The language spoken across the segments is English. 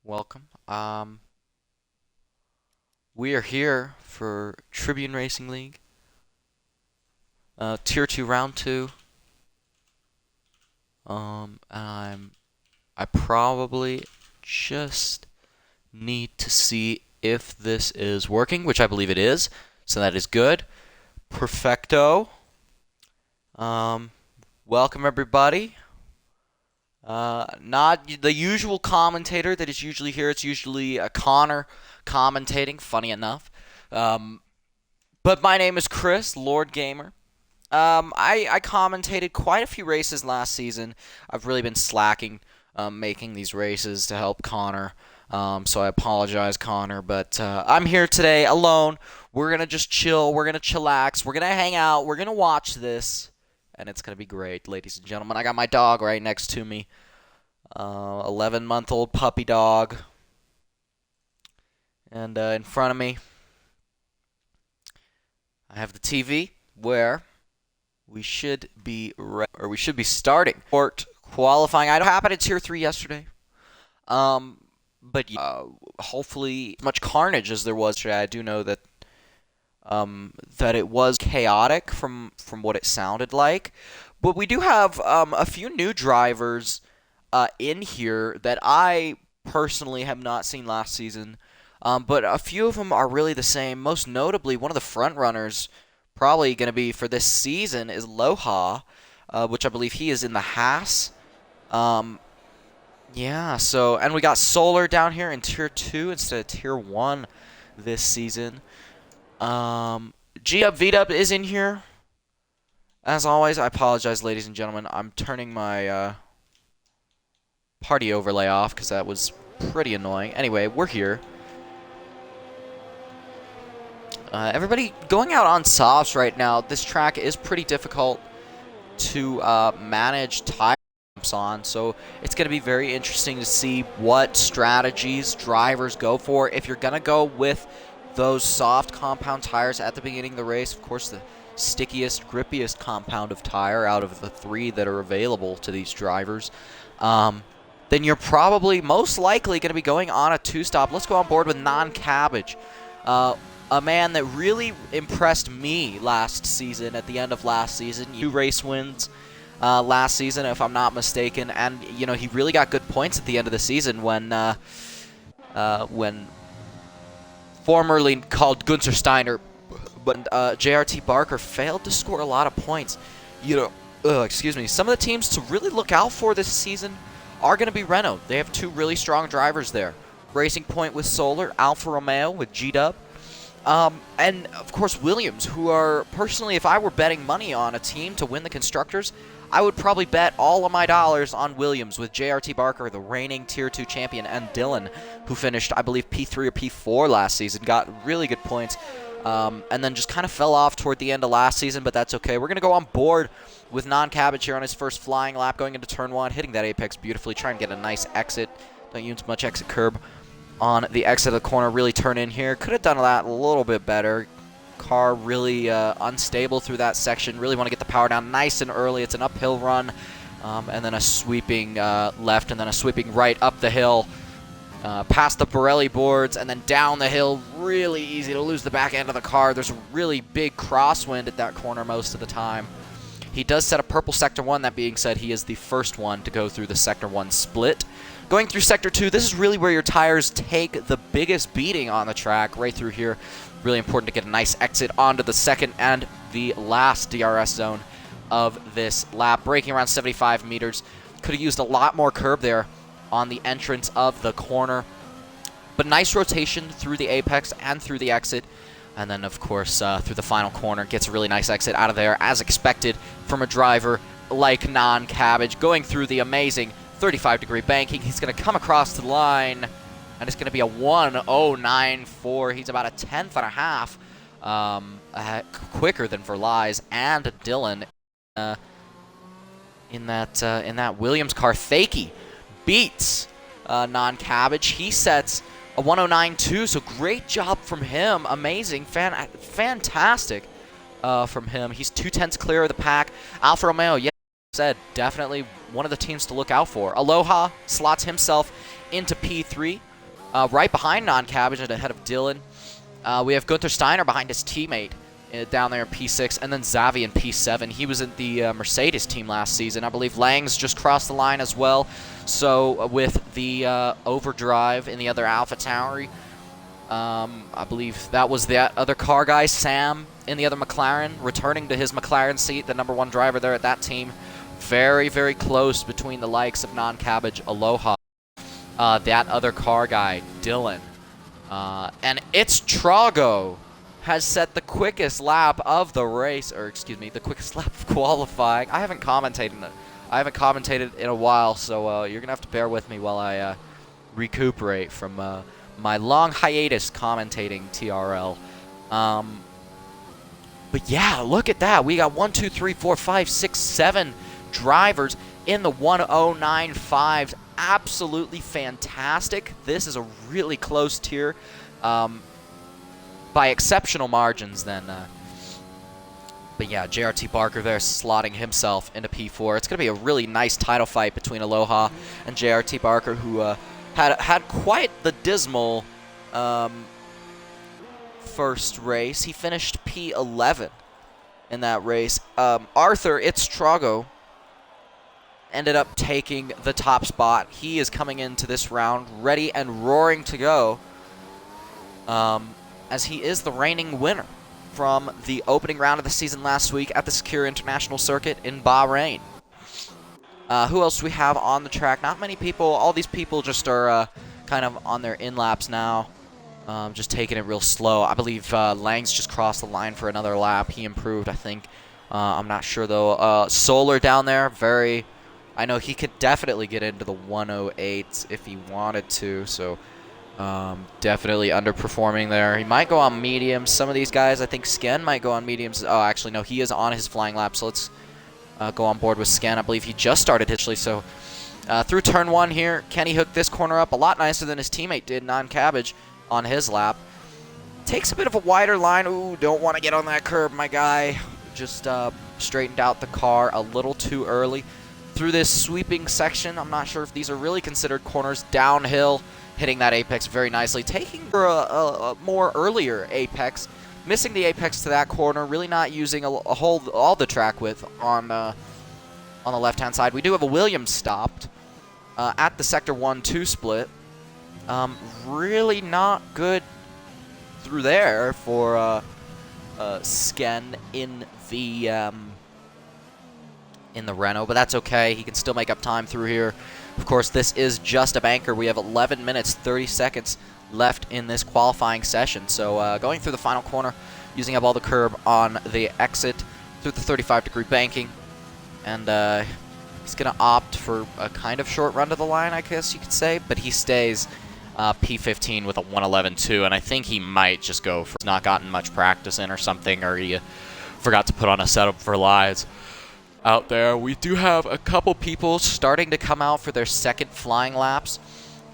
Welcome. We are here for Tribune Racing League, Tier 2 Round 2. I probably just need to see if this is working, which I believe it is. So that is good. Perfecto. Welcome everybody. Not the usual commentator that is usually here. It's usually Connor commentating, funny enough. But my name is Chris, Lord Gamer. I commentated quite a few races last season. I've really been slacking making these races to help Connor. So I apologize, Connor. But I'm here today alone. We're going to just chill. We're going to chillax. We're going to hang out. We're going to watch this. And it's going to be great, ladies and gentlemen. I got my dog right next to me. 11-month-old puppy dog. And in front of me, I have the TV where we should be starting port qualifying. I don't happen in Tier 3 yesterday. But hopefully much carnage as there was today. I do know that that it was chaotic from what it sounded like. But we do have a few new drivers in here that I personally have not seen last season. But a few of them are really the same. Most notably, one of the front runners probably going to be for this season is Loha, which I believe he is in the Haas. Yeah, so, and we got Solar down here in Tier 2 instead of Tier 1 this season. G-Up, V-Dub is in here. As always, I apologize, ladies and gentlemen. I'm turning my party overlay off because that was pretty annoying. Anyway, we're here. Everybody going out on softs right now. This track is pretty difficult to manage tire bumps on, so it's going to be very interesting to see what strategies drivers go for. If you're going to go with those soft compound tires at the beginning of the race, of course the stickiest, grippiest compound of tire out of the three that are available to these drivers, then you're probably most likely going to be going on a two-stop. Let's go on board with Non-Cabbage. A man that really impressed me last season, at the end of last season. 2 race wins last season, if I'm not mistaken. And, you know, he really got good points at the end of the season when formerly called Gunther Steiner, but JRT Barker failed to score a lot of points. You know, excuse me. Some of the teams to really look out for this season are going to be Renault. They have 2 really strong drivers there. Racing Point with Solar, Alfa Romeo with G-Dub. And, of course, Williams, who are, personally, if I were betting money on a team to win the Constructors, I would probably bet all of my dollars on Williams with JRT Barker, the reigning Tier 2 champion, and Dylan, who finished, I believe, P3 or P4 last season, got really good points, and then just kind of fell off toward the end of last season, but that's okay. We're going to go on board with Non-Cabbage here on his first flying lap, going into Turn 1, hitting that apex beautifully, trying to get a nice exit. Don't use much exit curb on the exit of the corner, really turn in here. Could have done that a little bit better. Car really unstable through that section. Really want to get the power down nice and early. It's an uphill run, and then a sweeping left, and then a sweeping right up the hill, past the Pirelli boards, and then down the hill. Really easy to lose the back end of the car. There's a really big crosswind at that corner most of the time. He does set a purple Sector 1. That being said, he is the first one to go through the Sector 1 split. Going through Sector 2, this is really where your tires take the biggest beating on the track, right through here. Really important to get a nice exit onto the second and the last DRS zone of this lap. Braking around 75 meters. Could have used a lot more curb there on the entrance of the corner. But nice rotation through the apex and through the exit. And then, of course, through the final corner. Gets a really nice exit out of there, as expected from a driver like Non-Cabbage. Going through the amazing 35-degree banking. He's going to come across the line, and it's going to be a 1:09.4. He's about a tenth and a half quicker than Verlies and Dylan in that Williams car. Fakey beats Non-Cabbage. He sets a 1:09.2, so great job from him. Amazing, fantastic from him. He's 2/10 clear of the pack. Alfa Romeo, yeah, said, definitely one of the teams to look out for. Aloha slots himself into P3 Right behind Non-Cabbage and ahead of Dylan, we have Gunther Steiner behind his teammate down there in P6, and then Xavi in P7. He was in the Mercedes team last season. I believe Lang's just crossed the line as well. So with the overdrive in the other AlphaTauri, I believe that was the other car guy, Sam, in the other McLaren, returning to his McLaren seat, the #1 driver there at that team. Very, very close between the likes of Non-Cabbage, Aloha, that other car guy, Dylan. And it's Trago has set the quickest lap of the race, or excuse me, the quickest lap of qualifying. I haven't commentated in a while, so you're gonna have to bear with me while I recuperate from my long hiatus commentating TRL. But yeah, look at that. We got 1, 2, 3, 4, 5, 6, 7 drivers in the 1095s. Absolutely fantastic. This is a really close tier. By exceptional margins then. But yeah, JRT Barker there slotting himself into P4. It's going to be a really nice title fight between Aloha and JRT Barker, who had quite the dismal first race. He finished P11 in that race. Arthur Trago ended up taking the top spot. He is coming into this round ready and roaring to go, as he is the reigning winner from the opening round of the season last week at the Secure International Circuit in Bahrain. Who else do we have on the track? Not many people. All these people just are kind of on their in-laps now, just taking it real slow. I believe Lang's just crossed the line for another lap. He improved, I think. I'm not sure, though. Solar down there, I know he could definitely get into the 108 if he wanted to, so definitely underperforming there. He might go on mediums. Some of these guys, I think Sken might go on mediums. Oh, actually, no, he is on his flying lap, so let's go on board with Sken. I believe he just started actually, so through turn 1 here, Kenny hooked this corner up a lot nicer than his teammate did, Non-Cabbage, on his lap. Takes a bit of a wider line. Ooh, don't want to get on that curb, my guy. Just straightened out the car a little too early. Through this sweeping section, I'm not sure if these are really considered corners, downhill, hitting that apex very nicely, taking for a more earlier apex, missing the apex to that corner, really not using all the track width on the left-hand side. We do have a Williams stopped at the Sector 1-2 split. Really not good through there for Sken in the Renault, but that's okay. He can still make up time through here. Of course, this is just a banker. We have 11 minutes, 30 seconds left in this qualifying session. So going through the final corner, using up all the curb on the exit through the 35-degree banking. And he's going to opt for a kind of short run to the line, I guess you could say, but he stays P15 with a 111.2, and I think he might just go for not gotten much practice in or something, or he forgot to put on a setup for lies out there. We do have a couple people starting to come out for their second flying laps.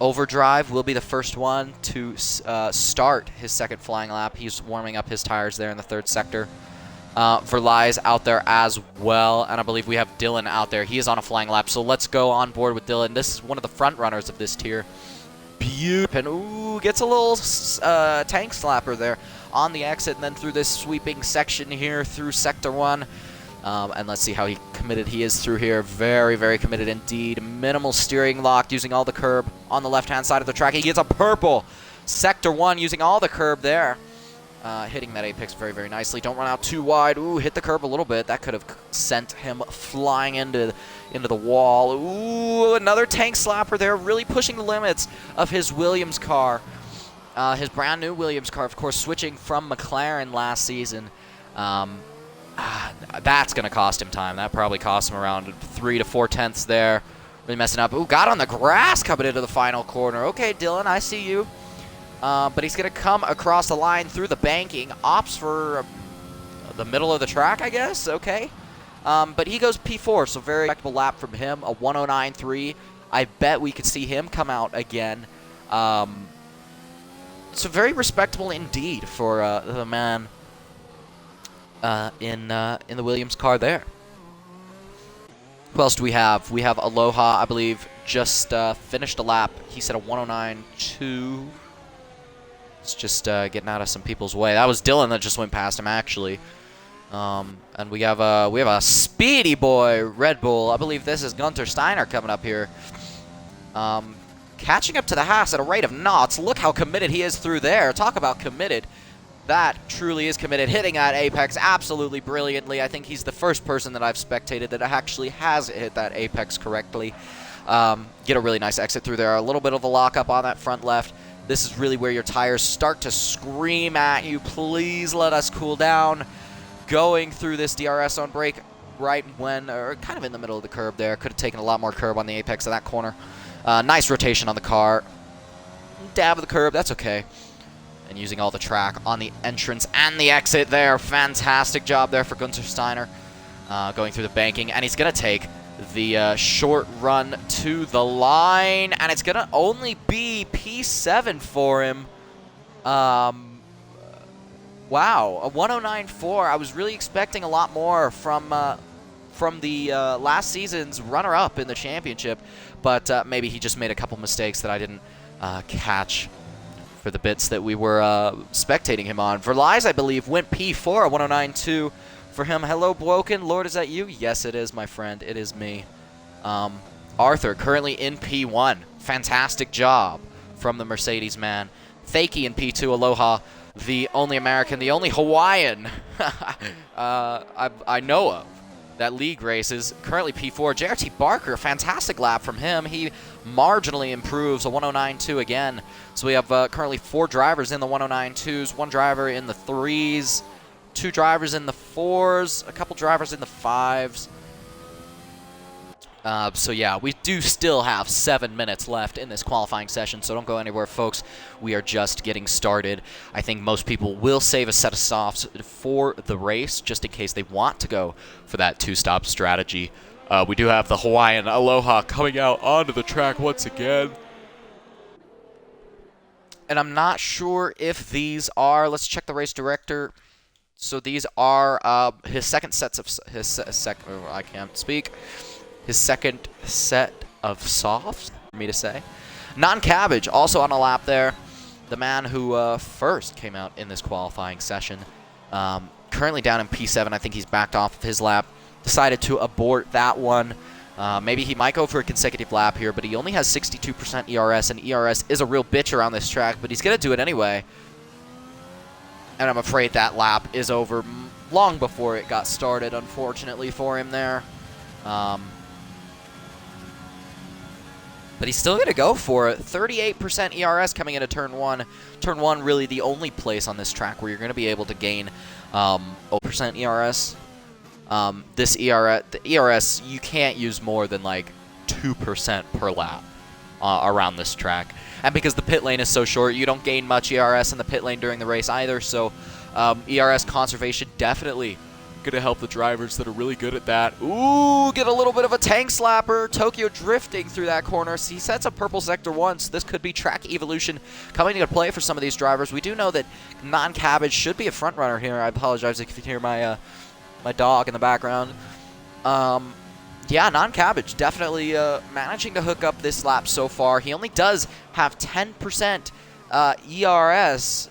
Overdrive will be the first one to start his second flying lap. He's warming up his tires there in the third sector. Verlai's out there as well, and I believe we have Dylan out there. He is on a flying lap, so let's go on board with Dylan. This is one of the front runners of this tier. Beautiful. And ooh, gets a little tank slapper there on the exit, and then through this sweeping section here through Sector 1. And let's see how committed he is through here. Very, very committed indeed. Minimal steering lock, using all the curb on the left-hand side of the track. He gets a purple Sector 1 using all the curb there. Hitting that apex very, very nicely. Don't run out too wide. Ooh, hit the curb a little bit. That could have sent him flying into the wall. Ooh, another tank slapper there, really pushing the limits of his Williams car. His brand new Williams car, of course, switching from McLaren last season. That's going to cost him time. That probably cost him around 3 to 4 tenths there. Really messing up. Ooh, got on the grass coming into the final corner. Okay, Dylan, I see you. But he's going to come across the line through the banking. Opts for the middle of the track, I guess. Okay. But he goes P4, so very respectable lap from him. A 109.3. I bet we could see him come out again. So very respectable indeed for the man in the Williams car there. Who else do we have? We have Aloha, I believe, just finished a lap. He said a 109.2. It's just getting out of some people's way. That was Dylan that just went past him, actually. And we have a speedy boy Red Bull. I believe this is Gunther Steiner coming up here. Catching up to the Haas at a rate of knots. Look how committed he is through there. Talk about committed. That truly is committed. Hitting that apex absolutely brilliantly. I think he's the first person that I've spectated that actually has hit that apex correctly. Get a really nice exit through there. A little bit of a lockup on that front left. This is really where your tires start to scream at you. Please let us cool down. Going through this DRS on brake right when, or kind of in the middle of the curb there. Could have taken a lot more curb on the apex of that corner. Nice rotation on the car. Dab of the curb, that's okay. And using all the track on the entrance and the exit there. Fantastic job there for Gunther Steiner. Going through the banking, and he's going to take the short run to the line, and it's going to only be P7 for him. Wow, a 109.4. I was really expecting a lot more from the last season's runner-up in the championship, but maybe he just made a couple mistakes that I didn't catch for the bits that we were spectating him on. Verlies, I believe, went P4, a 109.2 for him. Hello, Bloken. Lord, is that you? Yes, it is, my friend. It is me. Arthur, currently in P1. Fantastic job from the Mercedes man. Thaiki in P2, Aloha. The only American, the only Hawaiian I know of that league races. Currently P4. JRT Barker, fantastic lap from him. He marginally improves, a 109.2 again. So we have currently 4 drivers in the 109.2s, 1 driver in the 3s, 2 drivers in the 4s, a couple drivers in the 5s. So yeah, we do still have 7 minutes left in this qualifying session, so don't go anywhere, folks. We are just getting started. I think most people will save a set of softs for the race, just in case they want to go for that 2-stop strategy. We do have the Hawaiian Aloha coming out onto the track once again. And I'm not sure if these are, let's check the race director. So these are his second sets of, I can't speak. His second set of softs, for me to say. Non-Cabbage, also on a lap there. The man who first came out in this qualifying session. Currently down in P7. I think he's backed off of his lap. Decided to abort that one. Maybe he might go for a consecutive lap here, but he only has 62% ERS, and ERS is a real bitch around this track, but he's going to do it anyway. And I'm afraid that lap is over long before it got started, unfortunately for him there. But he's still going to go for it. 38% ERS coming into Turn 1. Turn 1 really the only place on this track where you're going to be able to gain 0% ERS. This ERS, you can't use more than like 2% per lap around this track. And because the pit lane is so short, you don't gain much ERS in the pit lane during the race either. So ERS conservation definitely going to help the drivers that are really good at that. Ooh, get a little bit of a tank slapper. Tokyo drifting through that corner. So he sets up purple sector once. This could be track evolution coming into play for some of these drivers. We do know that Non-Cabbage should be a front runner here. I apologize if you can hear my my dog in the background. Yeah, Non-Cabbage definitely managing to hook up this lap so far. He only does have 10% ERS,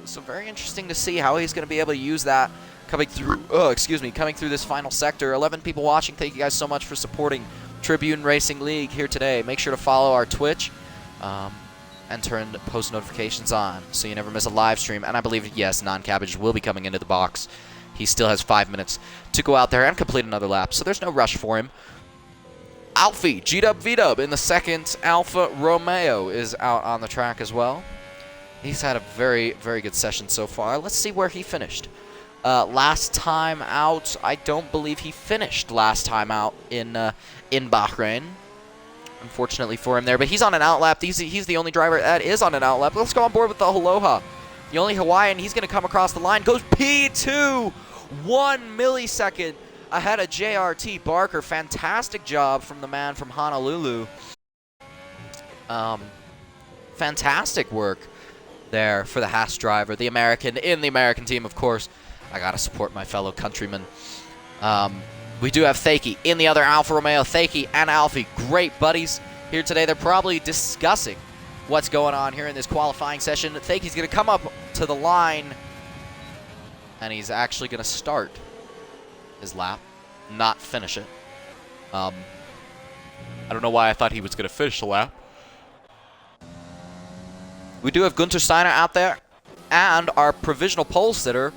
so very interesting to see how he's going to be able to use that coming through. Coming through this final sector. 11 people watching. Thank you guys so much for supporting Tribune Racing League here today. Make sure to follow our Twitch and turn post notifications on so you never miss a live stream. And I believe, yes, Non-Cabbage will be coming into the box. He still has 5 minutes to go out there and complete another lap, so there's no rush for him. Alfie, G-Dub, V-Dub in the second. Alfa Romeo is out on the track as well. He's had a very, very good session so far. Let's see where he finished. Last time out, I don't believe he finished last time out in Bahrain. Unfortunately for him there, but he's on an outlap. He's the only driver that is on an outlap. Let's go on board with the Aloha. The only Hawaiian, he's going to come across the line. Goes P2, 1 millisecond ahead of JRT Barker. Fantastic job from the man from Honolulu. Fantastic work there for the Haas driver, the American, in the American team, of course. I got to support my fellow countrymen. We do have Thaiki in the other Alfa Romeo. Thaiki and Alfie, great buddies. here today. They're probably discussing what's going on here in this qualifying session. Thake's going to come up to the line, and he's actually going to start his lap, not finish it. I don't know why I thought he was going to finish the lap. We do have Gunther Steiner out there, and our provisional pole sitter,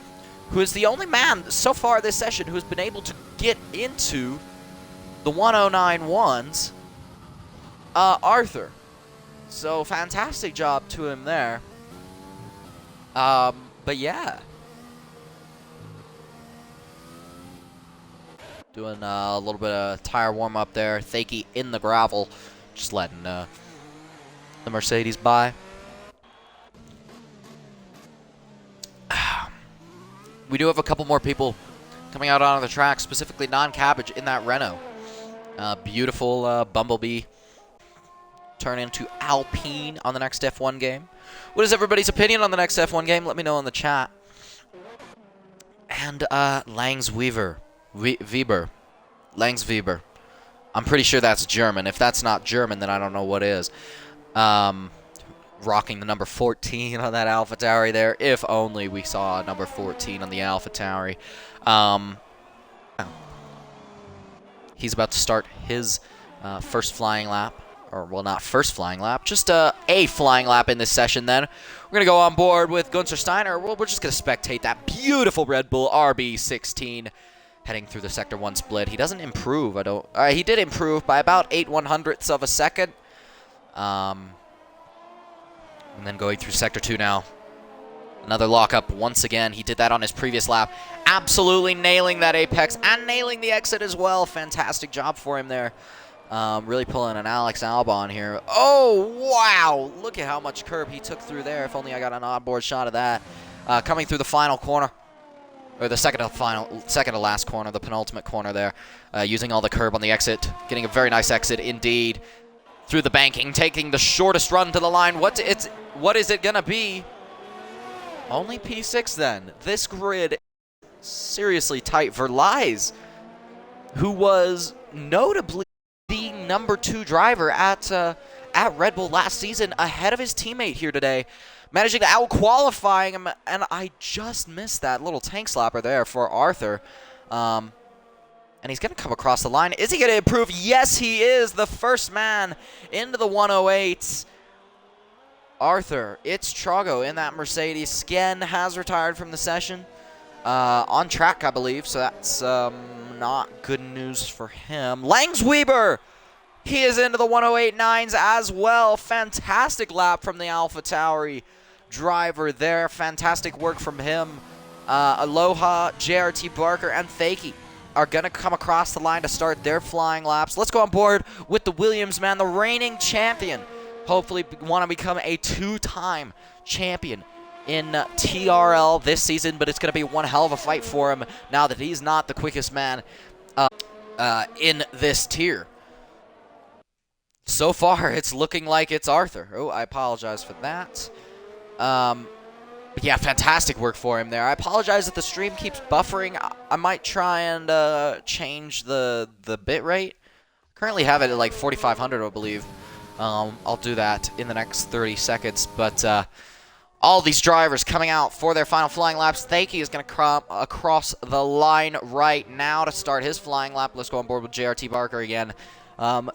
who is the only man so far this session who has been able to get into the 109.1s, Arthur. So fantastic job to him there. But yeah. Doing a little bit of tire warm-up there. Thake in the gravel, just letting the Mercedes by. We do have a couple more people coming out onto the track, specifically non-cabbage in that Renault. Beautiful Bumblebee turn into Alpine on the next F1 game. What is everybody's opinion on the next F1 game? Let me know in the chat. And Langsweber. Langsweber. I'm pretty sure that's German. If that's not German, then I don't know what is. Rocking the number 14 on that AlphaTauri there. If only we saw number 14 on the AlphaTauri. He's about to start his first flying lap. Or, well, not first flying lap. Just a flying lap in this session then. We're going to go on board with Gunther Steiner. We're just going to spectate that beautiful Red Bull RB16 heading through the Sector 1 split. He doesn't improve. He did improve by about 8/100ths of a second. And then going through Sector 2 now. Another lockup once again. He did that on his previous lap. Absolutely nailing that apex and nailing the exit as well. Fantastic job for him there. Really pulling an Alex Albon here. Oh, wow. Look at how much curb he took through there. If only I got an onboard shot of that. Coming through the final corner. Or the second to last corner, the penultimate corner there. Using all the curb on the exit. Getting a very nice exit indeed. Through the banking, taking the shortest run to the line. What is it going to be? Only P6 then. This grid is seriously tight. Verlies, who was notably the number 2 driver at Red Bull last season, ahead of his teammate here today, managing to out-qualifying him, and I just missed that little tank slapper there for Arthur. And he's going to come across the line. Is he going to improve? Yes, he is. The first man into the 108s. Arthur, it's Trago in that Mercedes. Sken has retired from the session. On track, I believe, so that's not good news for him. Langsweber, he is into the 108.9s as well. Fantastic lap from the AlphaTauri driver there. Fantastic work from him. Aloha, JRT Barker, and Thake are going to come across the line to start their flying laps. Let's go on board with the Williams man, the reigning champion. Hopefully want to become a 2-time champion in TRL this season, but it's going to be one hell of a fight for him now that he's not the quickest man in this tier. So far, it's looking like it's Arthur. Oh, I apologize for that. But yeah, fantastic work for him there. I apologize that the stream keeps buffering. I might try and change the bit rate. Currently have it at like 4,500, I believe. I'll do that in the next 30 seconds. But all these drivers coming out for their final flying laps. Thake is going to come across the line right now to start his flying lap. Let's go on board with JRT Barker again.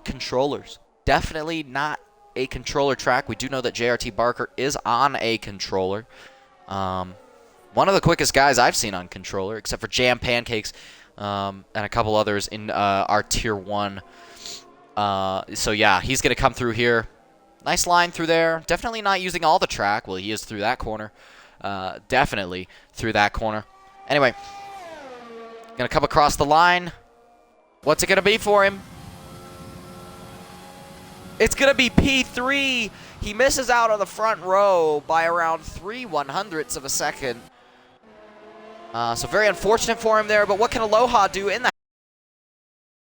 Controllers. Definitely not a controller track. We do know that JRT Barker is on a controller. One of the quickest guys I've seen on controller, except for Jam Pancakes and a couple others in our Tier 1. So yeah, he's going to come through here. Nice line through there. Definitely not using all the track. Well, he is through that corner. Definitely through that corner. Anyway, going to come across the line. What's it going to be for him? It's going to be P3. He misses out on the front row by around 3/100ths of a second. So very unfortunate for him there, but what can Aloha do in that?